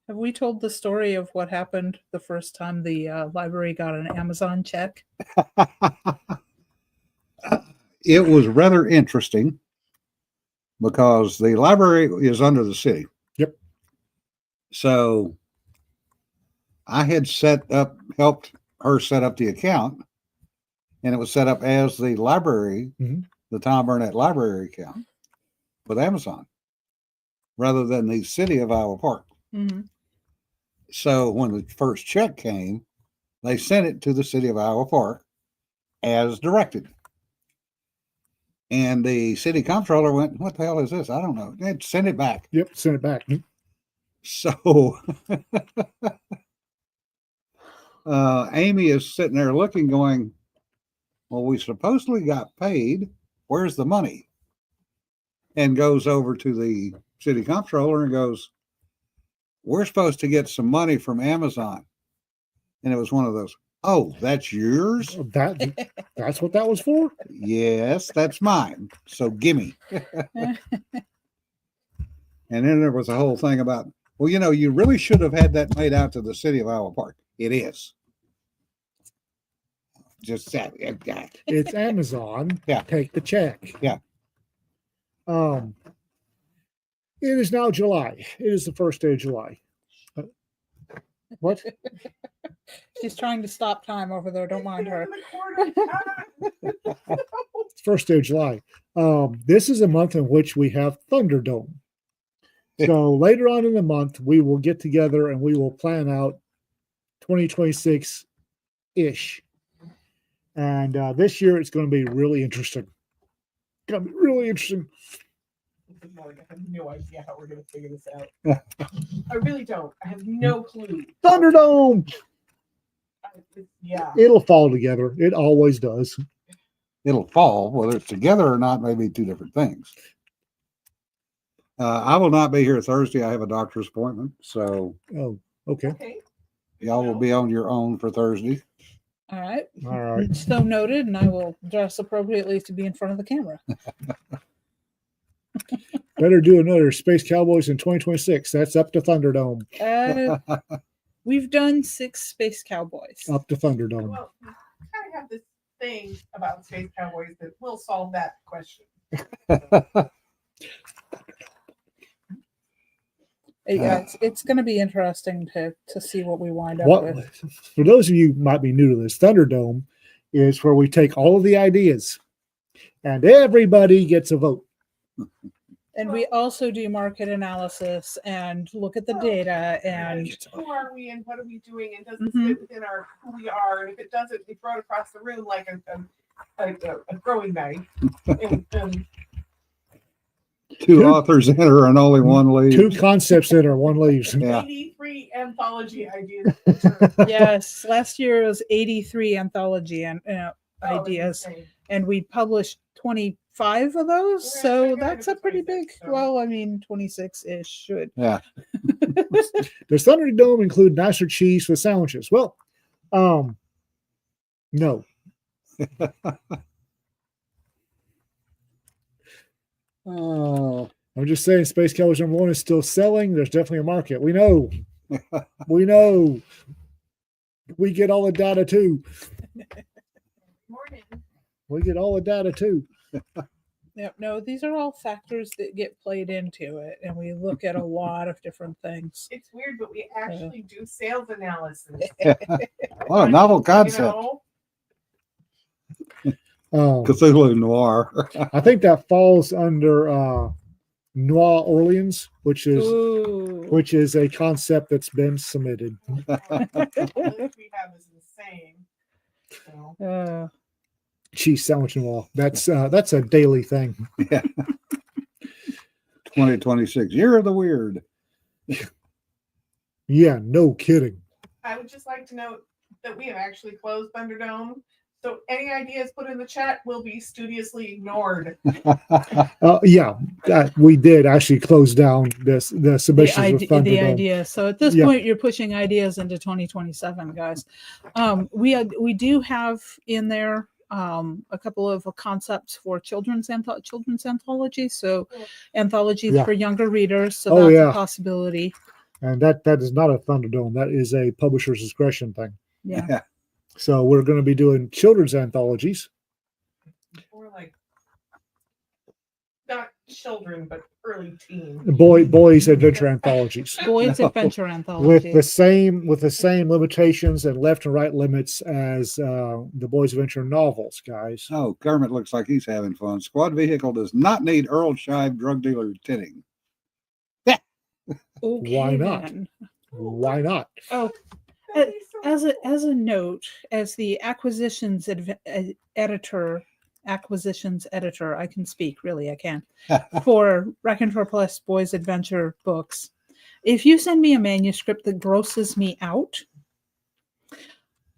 Have we told the story of what happened the first time the library got an Amazon check? it was rather interesting because the library is under the city. Yep. So I had helped her set up the account, and it was set up as the library, Mhm. the Tom Burnett library account with Amazon rather than the City of Iowa Park. Mhm. So when the first check came, they sent it to the City of Iowa Park as directed. And the city comptroller went, "What the hell is this? I don't know." And send it back. Yep, send it back. So Amy is sitting there looking, going, "Well, we supposedly got paid. Where's the money?" And goes over to the city comptroller and goes, "We're supposed to get some money from Amazon." And it was one of those, "Oh, that's yours?" That's what that was for. "Yes, that's mine. So gimme." And then there was a whole thing about, "Well, you really should have had that made out to the City of Iowa Park." It is. Just that. It's Amazon. Yeah. Take the check. Yeah. It is now July. It is the first day of July. What? She's trying to stop time over there. Don't mind her. It's first day of July. This is a month in which we have Thunderdome. So later on in the month, we will get together and we will plan out 2026 ish. And this year it's going to be really interesting. Going to be really interesting. I have no idea how we're going to figure this out. I really don't. I have no clue. Thunderdome. Yeah. It'll fall together. It always does. It'll fall, whether it's together or not, maybe two different things. I will not be here Thursday. I have a doctor's appointment. So Oh, okay. Okay. y'all will be on your own for Thursday. All right. All right. So noted, and I will dress appropriately to be in front of the camera. Better do another Space Cowboys in 2026. That's up to Thunderdome. We've done 6 Space Cowboys. Up to Thunderdome. Well, we kind of have this thing about Space Cowboys that will solve that question. Yeah, it's going to be interesting to see what we wind up What, with. for those of you who might be new to this, Thunderdome is where we take all of the ideas and everybody gets a vote. And we also do market analysis and look at the data and Who are we and what are we doing, and does it Mhm. fit within our who we are? And if it doesn't, we throw it across the room like a throwing knife. And Two authors enter and only one leaves. 2 concepts in or 1 leaves. Yeah. 83 anthology ideas. yes, last year was 83 anthology and ideas, and we published 25 of those. Yeah, I So got that's it a for pretty 26, big. so. Well, I mean, 26-ish should. Yeah. Does Thunderdome include nicer cheese with sandwiches? Well, no. Oh. I'm just saying Space Cowboys #1 is still selling. There's definitely a market. We know. We know. We get all the data too. Morning. We get all the data too. Yep, no, these are all factors that get played into it, and we look at a lot of different things. It's weird, but we actually do sales analysis. What a novel You concept. know? Cthulhu Noir. I think that falls under Noir Orleans, which Ooh. is a concept that's been submitted. The list we have is insane. So, Cheese sandwich Noir. That's a daily thing. Yeah. 2026, year of the weird. Yeah, no kidding. I would just like to note that we have actually closed Thunderdome. So any ideas put in the chat will be studiously ignored. Yeah, we did actually close down the submissions of Thunderdome. The idea. So at this Yeah. point, you're pushing ideas into 2027, guys. We do have in there a couple of concepts for children's anthologies. So anthologies Yeah. for younger readers. So Oh, that's yeah. a possibility. And that is not a Thunderdome. That is a publisher's discretion thing. Yeah. So we're going to be doing children's anthologies. Or like not children, but early teens. Boys adventure anthologies Boys Adventure with Anthology. the same limitations and left and right limits as the Boys Adventure novels, guys. Oh, Kermit looks like he's having fun. Squad vehicle does not need Earl Shive drug dealer tinting. Okay, Why not? then. Why not? Oh, as a note, as the acquisitions editor, I can speak. Really, I can. For Raconteur Plus Boys Adventure books, if you send me a manuscript that grosses me out,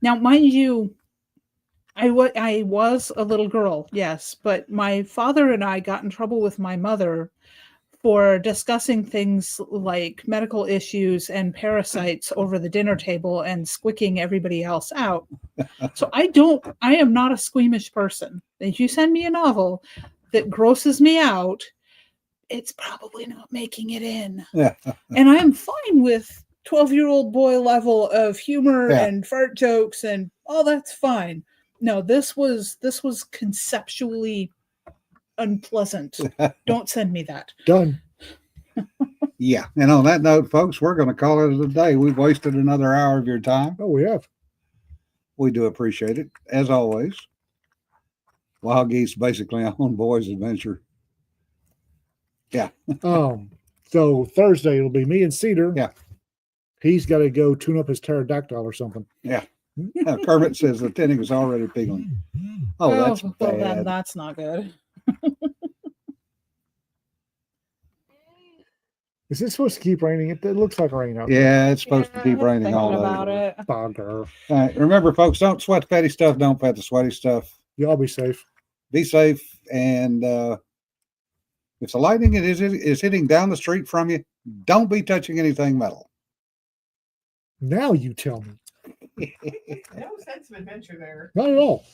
now mind you, I was a little girl, yes, but my father and I got in trouble with my mother for discussing things like medical issues and parasites over the dinner table and squicking everybody else out. So I am not a squeamish person. If you send me a novel that grosses me out, it's probably not making it in. Yeah. And I am fine with 12-year-old boy level of humor Yeah. and fart jokes and all that's fine. No, this was conceptually unpleasant. Don't send me that. Done. Yeah. And on that note, folks, we're going to call it a day. We've wasted another hour of your time. Oh, we have. We do appreciate it, as always. Wild Geese basically on Boys Adventure. So Thursday it'll be me and Cedar. Yeah. He's got to go tune up his pterodactyl or something. Yeah. Kermit says the tinting is already peeling. Oh, that's well, then bad. that's not good. Is it supposed to keep raining? It looks like rain out Yeah, it's supposed to keep Yeah, raining thinking all about day. it. there. Bugger. All right, remember, folks, don't sweat the petty stuff. Don't pet the sweaty stuff. Y'all be safe. Be safe. And if the lightning is hitting down the street from you, don't be touching anything metal. Now you tell me. No sense of adventure there. Not at all.